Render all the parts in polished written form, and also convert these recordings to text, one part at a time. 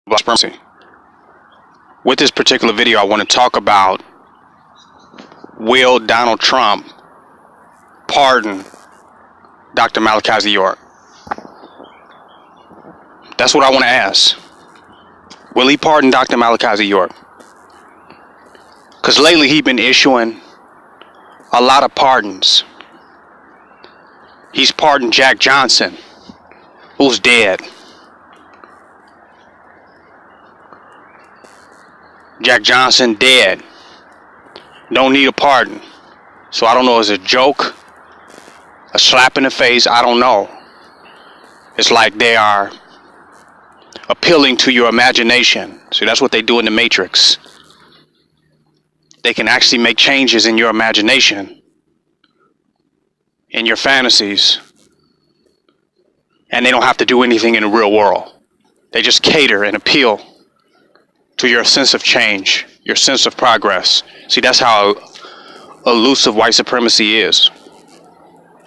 With this particular video, I want to talk about, will Donald Trump pardon Dr. Malachi York? That's what I want to ask. Will he pardon Dr. Malachi York? Because lately he's been issuing a lot of pardons. He's pardoned Jack Johnson, who's dead. Jack Johnson dead. Don't need a pardon. So I don't know, is it a joke? A slap in the face? I don't know. It's like they are appealing to your imagination. See, that's what they do in the Matrix. They can actually make changes in your imagination, in your fantasies, and they don't have to do anything in the real world. They just cater and appeal to your sense of change, your sense of progress. See, that's how elusive white supremacy is.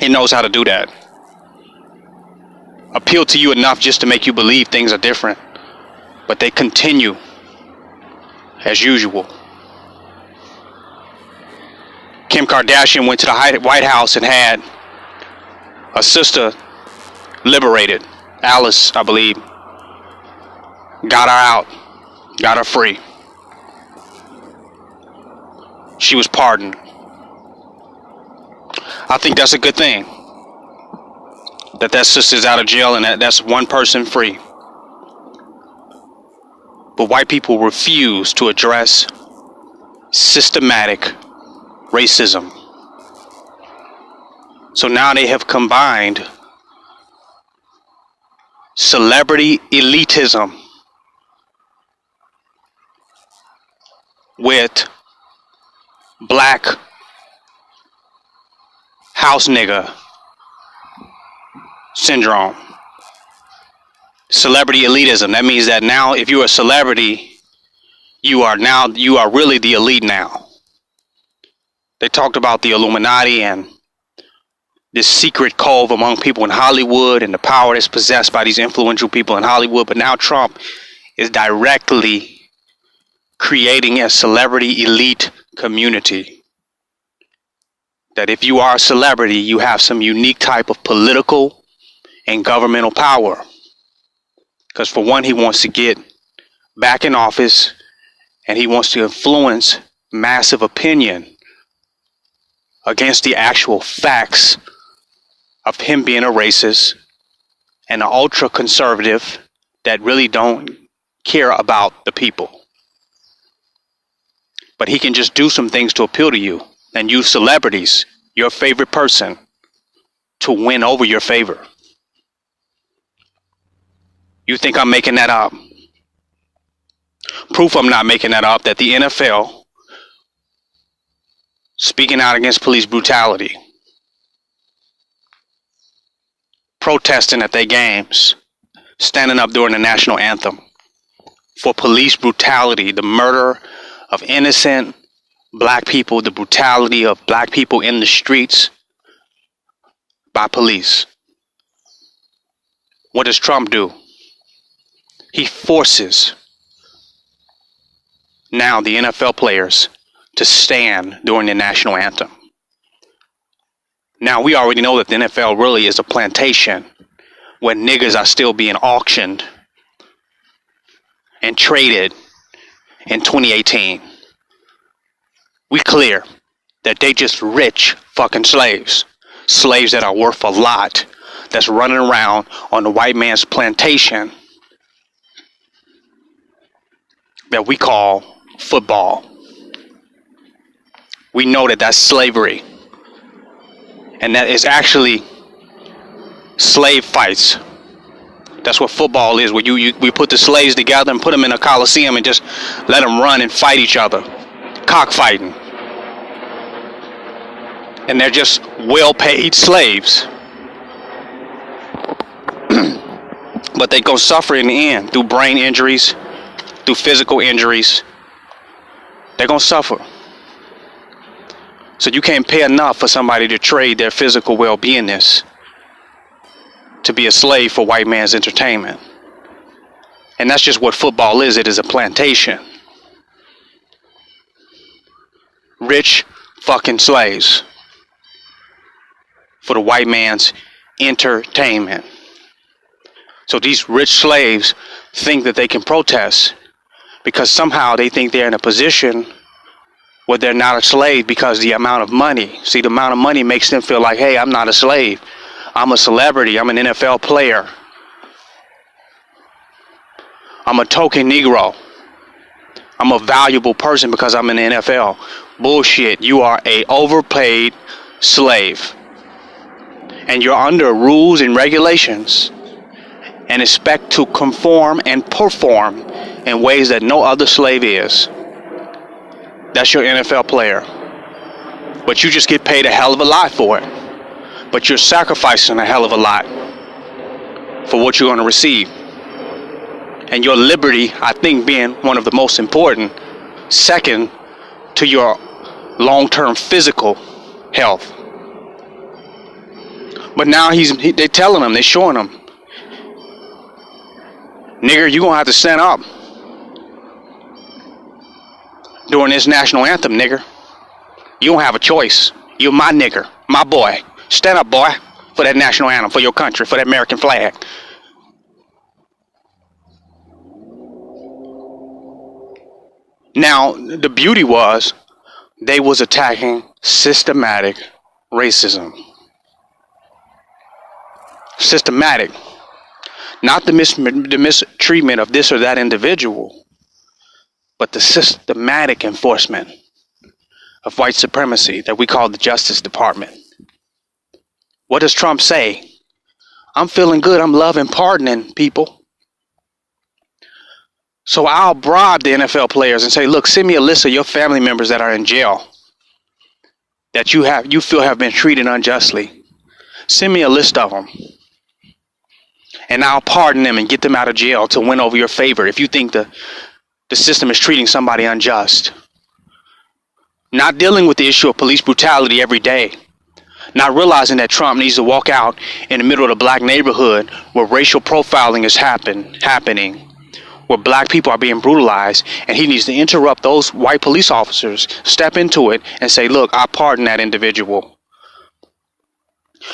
It knows how to do that. Appeal to you enough just to make you believe things are different, but they continue as usual. Kim Kardashian went to the White House and had a sister liberated. Alice, I believe. Got her out. Got her free. She was pardoned. I think that's a good thing. That sister's out of jail and that's one person free. But white people refuse to address systematic racism. So now they have combined celebrity elitism with black house nigga syndrome. Celebrity elitism. That means that now if you're a celebrity, you are really the elite now. They talked about the Illuminati and this secret cove among people in Hollywood and the power that's possessed by these influential people in Hollywood. But now Trump is directly creating a celebrity elite community. That if you are a celebrity, you have some unique type of political and governmental power. Because for one, he wants to get back in office and he wants to influence massive opinion against the actual facts of him being a racist and an ultra conservative that really don't care about the people. But he can just do some things to appeal to you and use celebrities, your favorite person, to win over your favor. You think I'm making that up? Proof I'm not making that up, that the NFL, speaking out against police brutality, protesting at their games, standing up during the national anthem for police brutality, the murder of innocent black people, the brutality of black people in the streets by police. What does Trump do? He forces now the NFL players to stand during the national anthem. Now we already know that the NFL really is a plantation where niggas are still being auctioned and traded in 2018. We clear that they just rich fucking slaves. Slaves that are worth a lot, that's running around on the white man's plantation that we call football. We know that that's slavery. And that is actually slave fights. That's what football is, where we put the slaves together and put them in a coliseum and just let them run and fight each other. Cockfighting. And they're just well-paid slaves. But they go suffer in the end through brain injuries, through physical injuries. They're going to suffer. So you can't pay enough for somebody to trade their physical well-beingness to be a slave for white man's entertainment. And that's just what football is. It is a plantation. Rich fucking slaves for the white man's entertainment. So these rich slaves think that they can protest because somehow they think they're in a position where they're not a slave because the amount of money. See, the amount of money makes them feel like, hey, I'm not a slave. I'm a celebrity. I'm an NFL player. I'm a token Negro. I'm a valuable person because I'm in the NFL. Bullshit. You are a overpaid slave. And you're under rules and regulations and expect to conform and perform in ways that no other slave is. That's your NFL player. But you just get paid a hell of a lot for it. But you're sacrificing a hell of a lot for what you're going to receive. And your liberty, I think, being one of the most important, second to your long-term physical health. But now they're telling him, they're showing him, nigger, you're going to have to stand up during this national anthem, nigger. You don't have a choice. You're my nigger, my boy. Stand up, boy, for that national anthem, for your country, for that American flag. Now, the beauty was they was attacking systematic racism. Systematic. Not the mistreatment of this or that individual, but the systematic enforcement of white supremacy that we call the Justice Department. What does Trump say? I'm feeling good. I'm loving pardoning people. So I'll bribe the NFL players and say, look, send me a list of your family members that are in jail that you feel have been treated unjustly. Send me a list of them. And I'll pardon them and get them out of jail to win over your favor if you think the system is treating somebody unjust. Not dealing with the issue of police brutality every day. Not realizing that Trump needs to walk out in the middle of the black neighborhood where racial profiling is happening, where black people are being brutalized, and he needs to interrupt those white police officers, step into it, and say, look, I pardon that individual.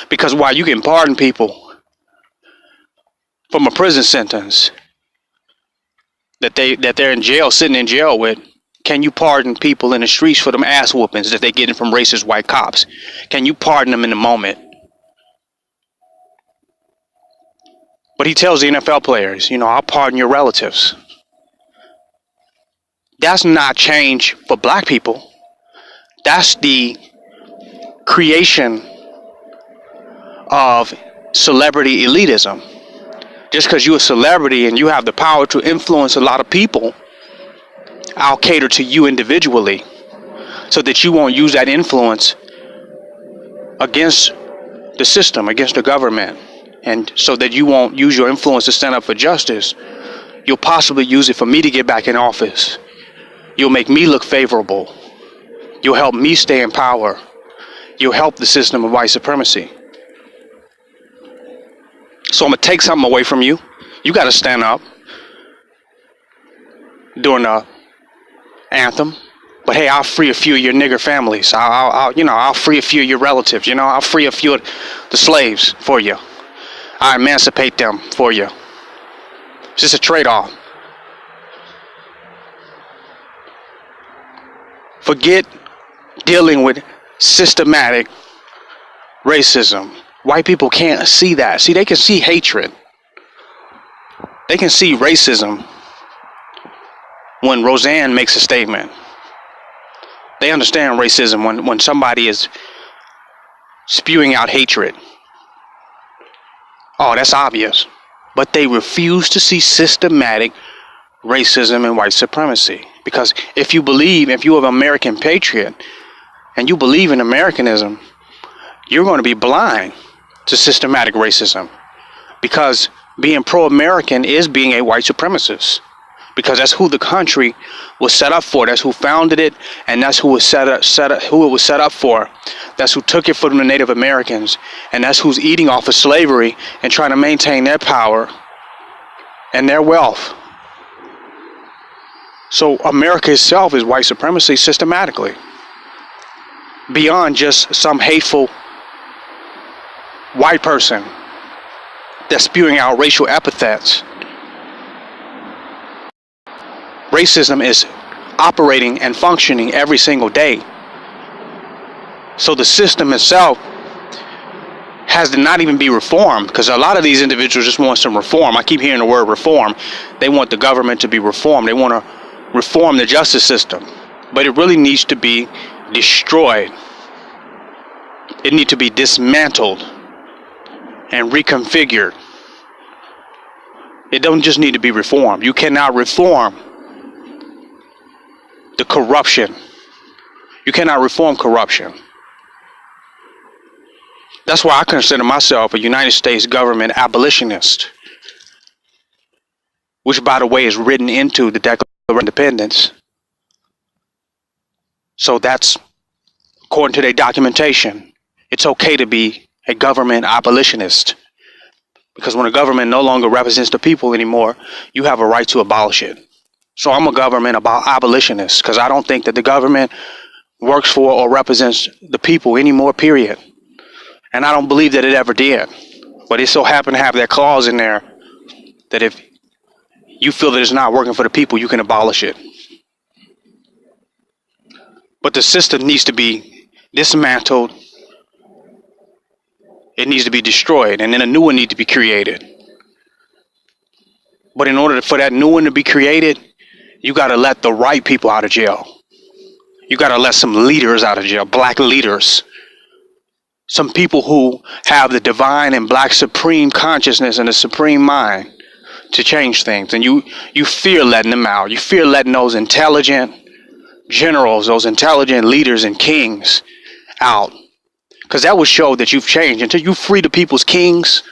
Because while you can pardon people from a prison sentence that they're in jail, sitting in jail with, can you pardon people in the streets for them ass whoopings that they're getting from racist white cops? Can you pardon them in the moment? But he tells the NFL players, I'll pardon your relatives. That's not change for black people. That's the creation of celebrity elitism. Just because you're a celebrity and you have the power to influence a lot of people, I'll cater to you individually so that you won't use that influence against the system, against the government. And so that you won't use your influence to stand up for justice. You'll possibly use it for me to get back in office. You'll make me look favorable. You'll help me stay in power. You'll help the system of white supremacy. So I'm going to take something away from you. You got to stand up during the anthem. But hey, I'll free a few of your nigger families. I'll free a few of your relatives. I'll free a few of the slaves for you. I emancipate them for you. It's just a trade-off. Forget dealing with systematic racism. White people can't see that. See, they can see hatred. They can see racism when Roseanne makes a statement. They understand racism when somebody is spewing out hatred. Oh, that's obvious. But they refuse to see systematic racism and white supremacy. Because if you're an American patriot and you believe in Americanism, you're going to be blind to systematic racism. Because being pro-American is being a white supremacist. Because that's who the country was set up for. That's who founded it, and that's who it was set up for. That's who took it from the Native Americans, and that's who's eating off of slavery and trying to maintain their power and their wealth So America itself is white supremacy systematically. Beyond just some hateful white person that's spewing out racial epithets. Racism is operating and functioning every single day. So the system itself has to not even be reformed, because a lot of these individuals just want some reform. I keep hearing the word reform. They want the government to be reformed. They want to reform the justice system. But it really needs to be destroyed. It needs to be dismantled and reconfigured. It don't just need to be reformed. You cannot reform the corruption. You cannot reform corruption. That's why I consider myself a United States government abolitionist, which, by the way, is written into the Declaration of Independence. So that's, according to their documentation, it's okay to be a government abolitionist. Because when a government no longer represents the people anymore, you have a right to abolish it. So I'm a government abolitionist, because I don't think that the government works for or represents the people anymore, period. And I don't believe that it ever did. But it so happened to have that clause in there that if you feel that it's not working for the people, you can abolish it. But the system needs to be dismantled. It needs to be destroyed, and then a new one needs to be created. But in order for that new one to be created, you got to let the right people out of jail. You got to let some leaders out of jail, black leaders. Some people who have the divine and black supreme consciousness and the supreme mind to change things. And you fear letting them out. You fear letting those intelligent generals, those intelligent leaders and kings out. Because that will show that you've changed. Until you free the people's kings,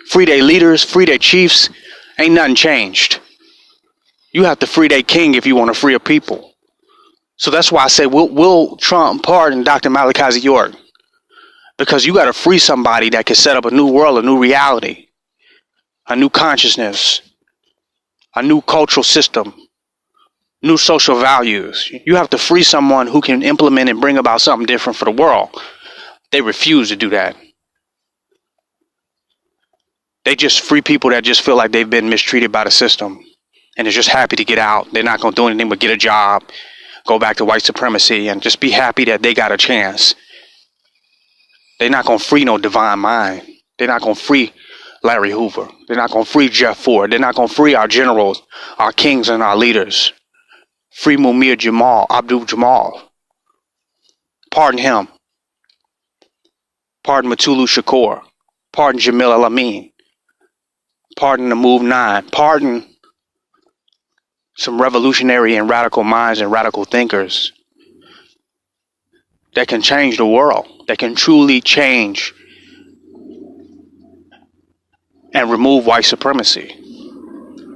free their leaders, free their chiefs, ain't nothing changed. You have to free their king if you want to free a people. So that's why I say, will Trump pardon Dr. Malachi York? Because you got to free somebody that can set up a new world, a new reality, a new consciousness, a new cultural system, new social values. You have to free someone who can implement and bring about something different for the world. They refuse to do that. They just free people that just feel like they've been mistreated by the system and they're just happy to get out. They're not going to do anything but get a job, go back to white supremacy, and just be happy that they got a chance. They're not going to free no divine mind. They're not going to free Larry Hoover. They're not going to free Jeff Ford. They're not going to free our generals, our kings, and our leaders. Free Mumia Abdul Jamal. Pardon him. Pardon Mutulu Shakur. Pardon Jamil El-Amin. Pardon the Move 9. Pardon some revolutionary and radical minds and radical thinkers that can change the world, that can truly change and remove white supremacy,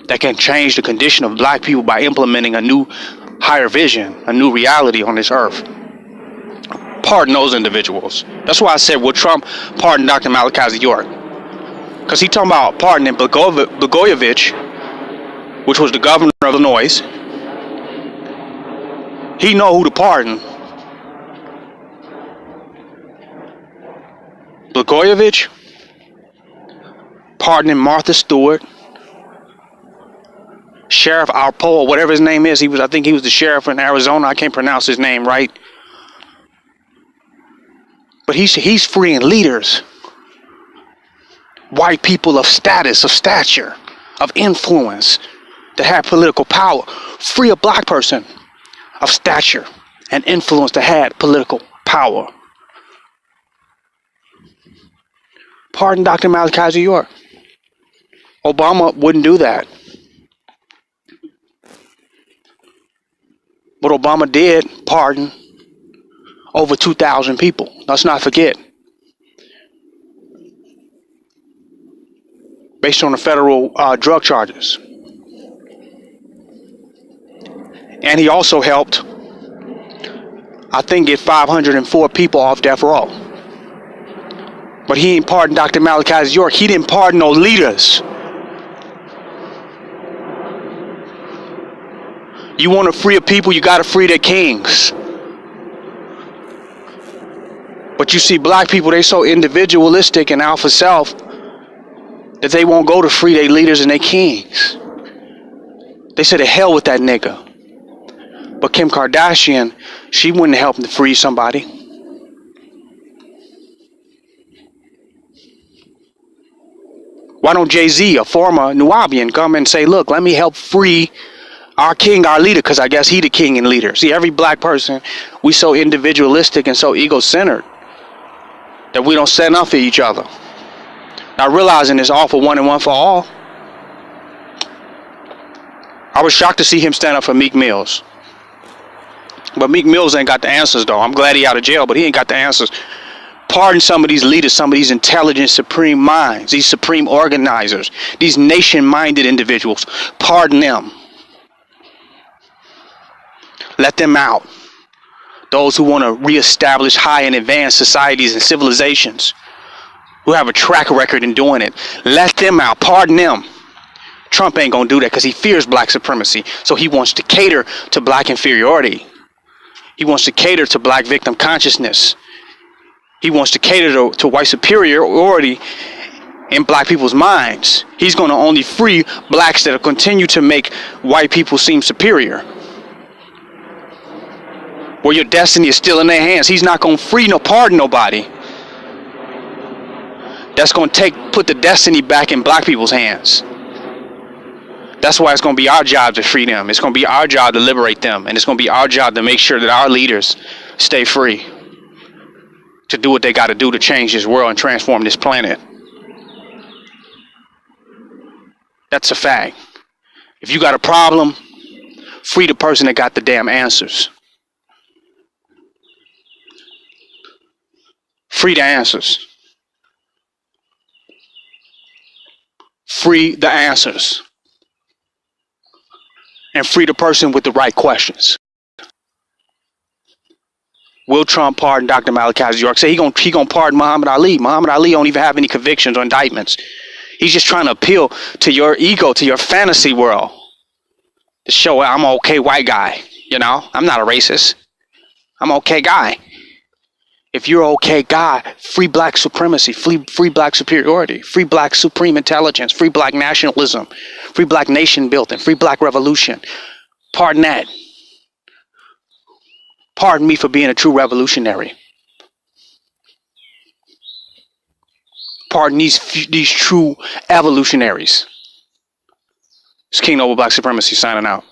that can change the condition of black people by implementing a new higher vision, a new reality on this earth. Pardon those individuals. That's why I said, will Trump pardon Dr. Malachi York? Because he's talking about pardoning Blagojevich, which was the governor of Illinois. He know who to pardon. Blagojevich, pardoning Martha Stewart, Sheriff Alpo, whatever his name is. I think he was the sheriff in Arizona. I can't pronounce his name right. But he's freeing leaders, white people of status, of stature, of influence, that have political power. Free a black person of stature and influence that had political power. Pardon Dr. Malachi York. Obama wouldn't do that. But Obama did pardon over 2,000 people. Let's not forget. Based on the federal drug charges. And he also helped, I think, get 504 people off death row. But he didn't pardon Dr. Malachi York. He didn't pardon no leaders. You want to free a people, you got to free their kings. But you see black people, they so individualistic and alpha self that they won't go to free their leaders and their kings. They said, to hell with that nigga. But Kim Kardashian, she wouldn't help to free somebody. Why don't Jay-Z, a former Nubian, come and say, look, let me help free our king, our leader, because I guess he the king and leader. See, every black person, we so individualistic and so ego-centered that we don't stand up for each other. Not realizing it's all for one and one for all. I was shocked to see him stand up for Meek Mills. But Meek Mills ain't got the answers, though. I'm glad he out of jail, but he ain't got the answers. Pardon some of these leaders, some of these intelligent supreme minds, these supreme organizers, these nation-minded individuals. Pardon them. Let them out. Those who want to reestablish high and advanced societies and civilizations, who have a track record in doing it. Let them out. Pardon them. Trump ain't going to do that because he fears black supremacy. So he wants to cater to black inferiority. He wants to cater to black victim consciousness. He wants to cater to white superiority in black people's minds. He's going to only free blacks that will continue to make white people seem superior. Where your destiny is still in their hands. He's not going to free nor pardon nobody. That's going to put the destiny back in black people's hands. That's why it's going to be our job to free them. It's going to be our job to liberate them. And it's going to be our job to make sure that our leaders stay free. To do what they got to do to change this world and transform this planet. That's a fact. If you got a problem, free the person that got the damn answers. Free the answers. Free the answers. And free the person with the right questions. Will Trump pardon Dr. Malachi York? Say he gonna pardon Muhammad Ali. Muhammad Ali don't even have any convictions or indictments. He's just trying to appeal to your ego, to your fantasy world. To show I'm an okay white guy. You know, I'm not a racist. I'm an okay guy. If you're an okay guy, free black supremacy, free black superiority, free black supreme intelligence, free black nationalism, free black nation building, free black revolution. Pardon that. Pardon me for being a true revolutionary. Pardon these true evolutionaries. It's King Noble Black Supremacy signing out.